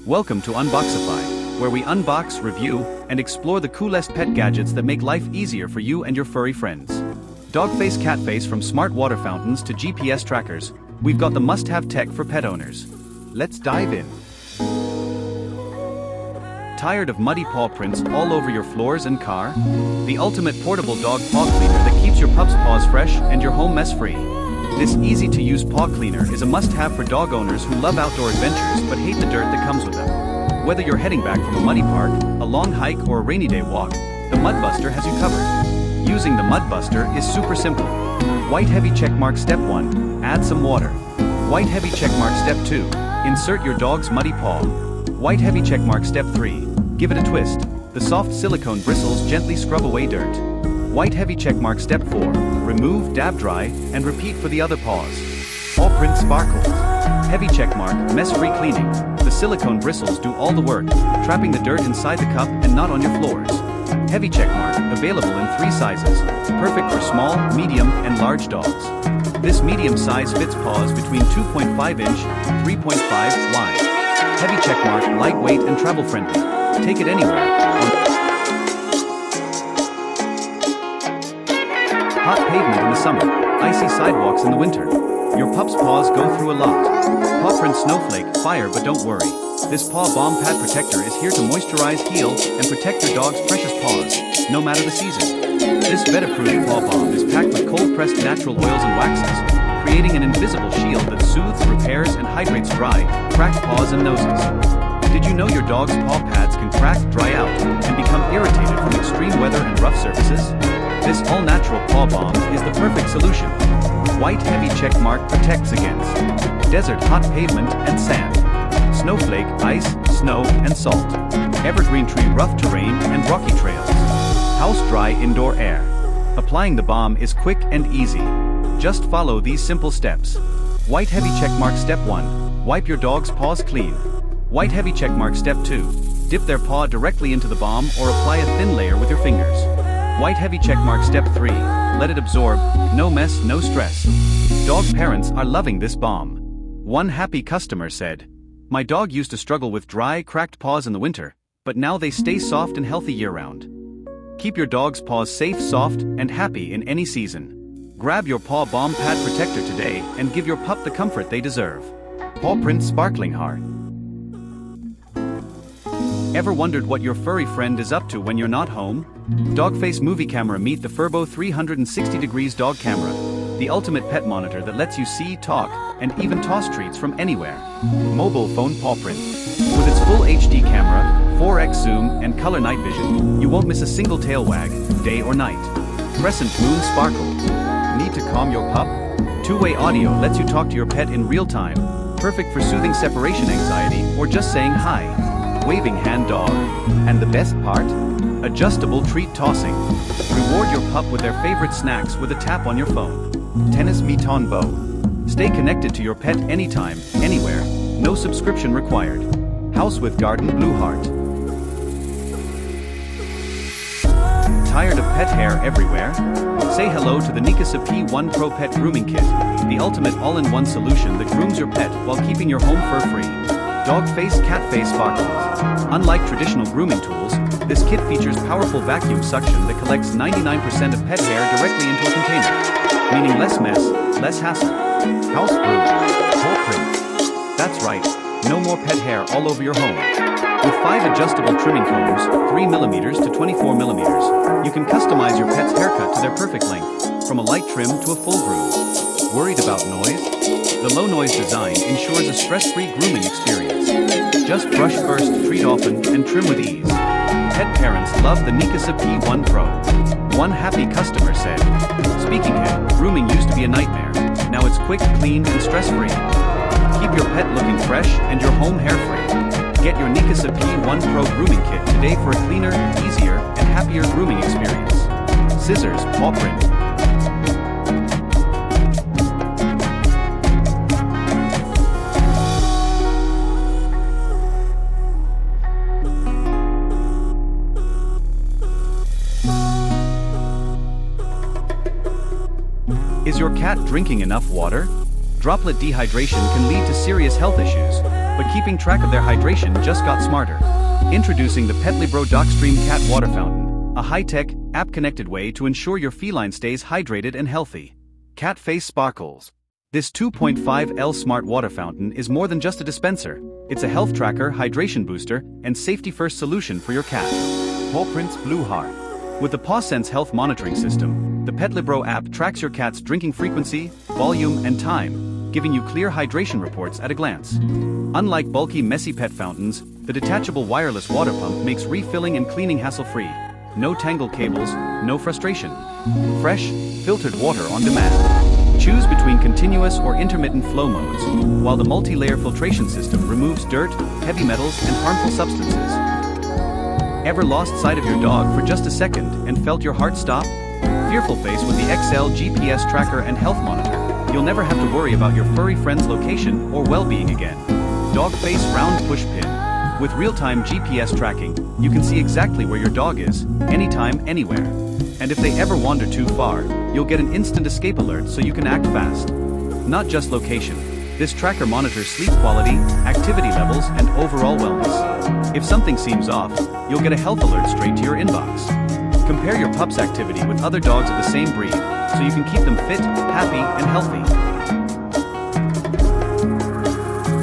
Welcome to Unboxify, where we unbox, review, and explore the coolest pet gadgets that make life easier for you and your furry friends. Dog face, cat face, from smart water fountains to GPS trackers, we've got the must-have tech for pet owners. Let's dive in. Tired of muddy paw prints all over your floors and car? The ultimate portable dog paw cleaner that keeps your pup's paws fresh and your home mess-free. This easy-to-use paw cleaner is a must-have for dog owners who love outdoor adventures but hate the dirt that comes with them. Whether you're heading back from a muddy park, a long hike, or a rainy day walk, the Mudbuster has you covered. Using the Mudbuster is super simple. White heavy checkmark step 1, add some water. White heavy checkmark step 2, insert your dog's muddy paw. White heavy checkmark step 3, give it a twist. The soft silicone bristles gently scrub away dirt. White heavy checkmark step 4, remove, dab dry, and repeat for the other paws. Paw print sparkles. Heavy checkmark, mess-free cleaning. The silicone bristles do all the work, trapping the dirt inside the cup and not on your floors. Heavy checkmark, available in 3 sizes, perfect for small, medium, and large dogs. This medium size fits paws between 2.5 inch and 3.5 wide. Heavy checkmark, lightweight and travel friendly. Take it anywhere. Hot pavement in the summer, icy sidewalks in the winter. Your pup's paws go through a lot. Paw print snowflake, fire, but don't worry. This paw balm pad protector is here to moisturize, heal, and protect your dog's precious paws, no matter the season. This bed-approved paw balm is packed with cold-pressed natural oils and waxes, creating an invisible shield that soothes, repairs, and hydrates dry, cracked paws and noses. Did you know your dog's paw pads can crack, dry out, and become irritated from extreme weather and rough surfaces? This all-natural paw balm is the perfect solution. White heavy checkmark protects against desert, hot pavement, and sand. Snowflake, ice, snow, and salt. Evergreen tree, rough terrain, and rocky trails. House dry, indoor air. Applying the balm is quick and easy. Just follow these simple steps. White heavy checkmark step 1, wipe your dog's paws clean. White heavy checkmark step 2, dip their paw directly into the balm or apply a thin layer with your fingers. White heavy checkmark step 3, let it absorb, no mess, no stress. Dog parents are loving this balm. One happy customer said, "My dog used to struggle with dry, cracked paws in the winter, but now they stay soft and healthy year-round." Keep your dog's paws safe, soft, and happy in any season. Grab your paw balm pad protector today and give your pup the comfort they deserve. Paw print sparkling heart. Ever wondered what your furry friend is up to when you're not home? Dogface movie camera. Meet the Furbo 360 degrees dog camera, the ultimate pet monitor that lets you see, talk, and even toss treats from anywhere. Mobile phone paw print. With its full HD camera, 4x zoom, and color night vision, you won't miss a single tail wag, day or night. Crescent moon sparkles. Need to calm your pup? Two-way audio lets you talk to your pet in real time, perfect for soothing separation anxiety or just saying hi. Waving hand dog. And the best part? Adjustable treat tossing. Reward your pup with their favorite snacks with a tap on your phone. Tennis Meton bow. Stay connected to your pet anytime, anywhere, no subscription required. House with garden blue heart. Tired of pet hair everywhere? Say hello to the Nikasa P1 Pro Pet Grooming Kit, the ultimate all-in-one solution that grooms your pet while keeping your home fur-free. Dog face, cat face sparkles. Unlike traditional grooming tools, this kit features powerful vacuum suction that collects 99% of pet hair directly into a container, meaning less mess, less hassle. House brew. Paw print. That's right, no more pet hair all over your home. With 5 adjustable trimming combs, 3mm to 24mm, you can customize your pet's haircut to their perfect length, from a light trim to a full groom. Worried about noise? The low-noise design ensures a stress-free grooming experience. Just brush first, treat often, and trim with ease. Pet parents love the Nikasa P1 Pro. One happy customer said, "Speaking of, grooming used to be a nightmare. Now it's quick, clean, and stress-free. Keep your pet looking fresh and your home hair-free. Get your Nikasa P1 Pro Grooming Kit today for a cleaner, easier, and happier grooming experience." Scissors, paw print. Is your cat drinking enough water? Droplet dehydration can lead to serious health issues, but keeping track of their hydration just got smarter. Introducing the PETLIBRO DocStream Cat Water Fountain, a high-tech, app-connected way to ensure your feline stays hydrated and healthy. Cat Face Sparkles. This 2.5L smart water fountain is more than just a dispenser. It's a health tracker, hydration booster, and safety-first solution for your cat. Paw Prints Blue Heart. With the PawSense health monitoring system, the PETLIBRO app tracks your cat's drinking frequency, volume, and time, giving you clear hydration reports at a glance. Unlike bulky, messy pet fountains, the detachable wireless water pump makes refilling and cleaning hassle-free. No tangled cables, no frustration. Fresh, filtered water on demand. Choose between continuous or intermittent flow modes, while the multi-layer filtration system removes dirt, heavy metals, and harmful substances. Ever lost sight of your dog for just a second and felt your heart stop? Fearful face with the XL GPS tracker and health monitor, you'll never have to worry about your furry friend's location or well-being again. Dog Face Round Push Pin. With real-time GPS tracking, you can see exactly where your dog is, anytime, anywhere. And if they ever wander too far, you'll get an instant escape alert so you can act fast. Not just location, this tracker monitors sleep quality, activity levels, and overall wellness. If something seems off, you'll get a health alert straight to your inbox. Compare your pup's activity with other dogs of the same breed, so you can keep them fit, happy, and healthy.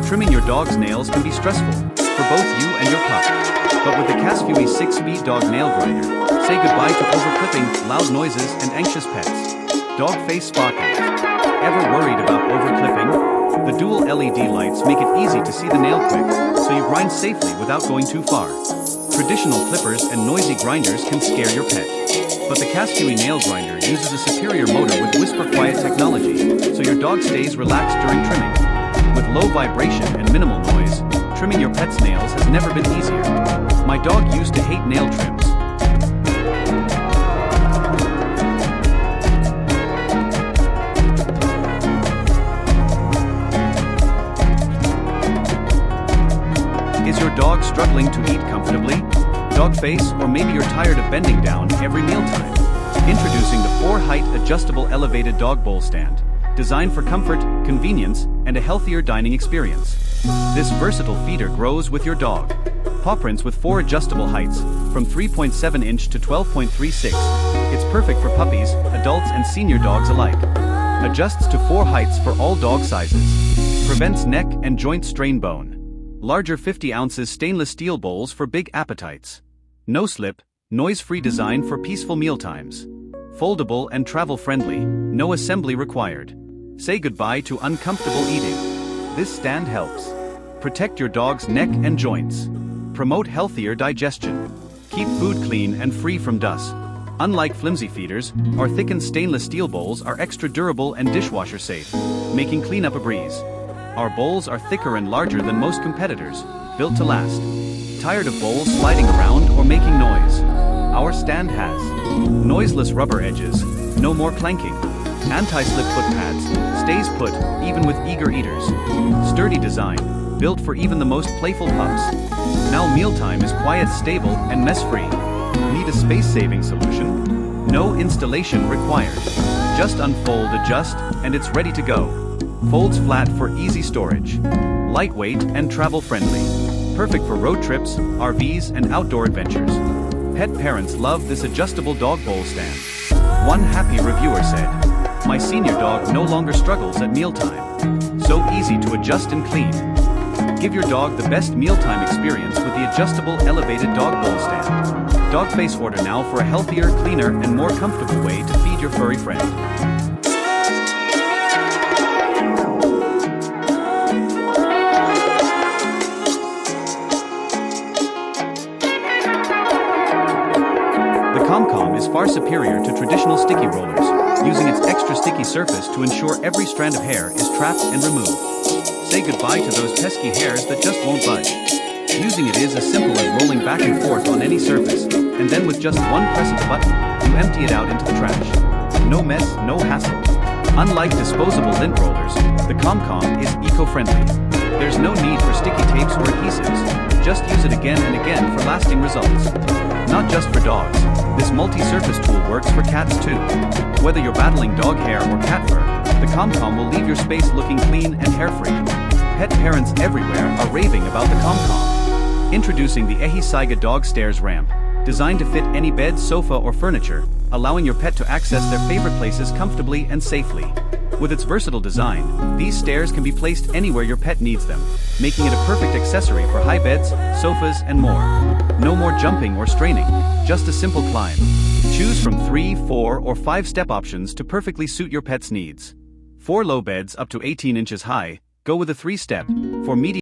Trimming your dog's nails can be stressful, for both you and your pup. But with the Casfuy 6-speed dog nail grinder, say goodbye to overclipping, loud noises, and anxious pets. Dog Face Sparkles. Ever worried about overclipping? The dual LED lights make it easy to see the nail quick, so you grind safely without going too far. Traditional clippers and noisy grinders can scare your pet. But the Casfuy nail grinder uses a superior motor with whisper quiet technology, so your dog stays relaxed during trimming. With low vibration and minimal noise, trimming your pet's nails has never been easier. My dog used to hate nail trims. Is your dog struggling to eat comfortably? Dog face, or maybe you're tired of bending down every mealtime? Introducing the 4-height adjustable elevated dog bowl stand. Designed for comfort, convenience, and a healthier dining experience. This versatile feeder grows with your dog. Paw prints with 4 adjustable heights, from 3.7 inch to 12.36. It's perfect for puppies, adults, and senior dogs alike. Adjusts to 4 heights for all dog sizes. Prevents neck and joint strain bone. Larger 50 ounces stainless steel bowls for big appetites. No slip, noise-free design for peaceful mealtimes. Foldable and travel-friendly, no assembly required. Say goodbye to uncomfortable eating. This stand helps protect your dog's neck and joints. Promote healthier digestion. Keep food clean and free from dust. Unlike flimsy feeders, our thickened stainless steel bowls are extra durable and dishwasher safe, making cleanup a breeze. Our bowls are thicker and larger than most competitors, built to last. Tired of bowls sliding around or making noise? Our stand has noiseless rubber edges, no more clanking. Anti-slip foot pads, stays put, even with eager eaters. Sturdy design, built for even the most playful pups. Now mealtime is quiet, stable, and mess-free. Need a space-saving solution? No installation required. Just unfold, adjust, and it's ready to go. Folds flat for easy storage. Lightweight and travel-friendly. Perfect for road trips, RVs, and outdoor adventures. Pet parents love this adjustable dog bowl stand. One happy reviewer said, "My senior dog no longer struggles at mealtime. So easy to adjust and clean." Give your dog the best mealtime experience with the adjustable elevated dog bowl stand. Dog Face, order now for a healthier, cleaner, and more comfortable way to feed your furry friend. Is far superior to traditional sticky rollers, using its extra sticky surface to ensure every strand of hair is trapped and removed. Say goodbye to those pesky hairs that just won't budge. Using it is as simple as rolling back and forth on any surface, and then with just one press of the button, you empty it out into the trash. No mess, no hassle. Unlike disposable lint rollers, the ComCom is eco-friendly. There's no need for sticky tapes or adhesives. Just use it again and again for lasting results. Not just for dogs, this multi-surface tool works for cats too. Whether you're battling dog hair or cat fur, the ComCom will leave your space looking clean and hair-free. Pet parents everywhere are raving about the ComCom. Introducing the FIXR dog stairs ramp, designed to fit any bed, sofa, or furniture, allowing your pet to access their favorite places comfortably and safely. With its versatile design, these stairs can be placed anywhere your pet needs them, making it a perfect accessory for high beds, sofas, and more. No more jumping or straining, just a simple climb. Choose from 3, 4, or 5-step options to perfectly suit your pet's needs. For low beds up to 18 inches high, go with a 3-step. For medium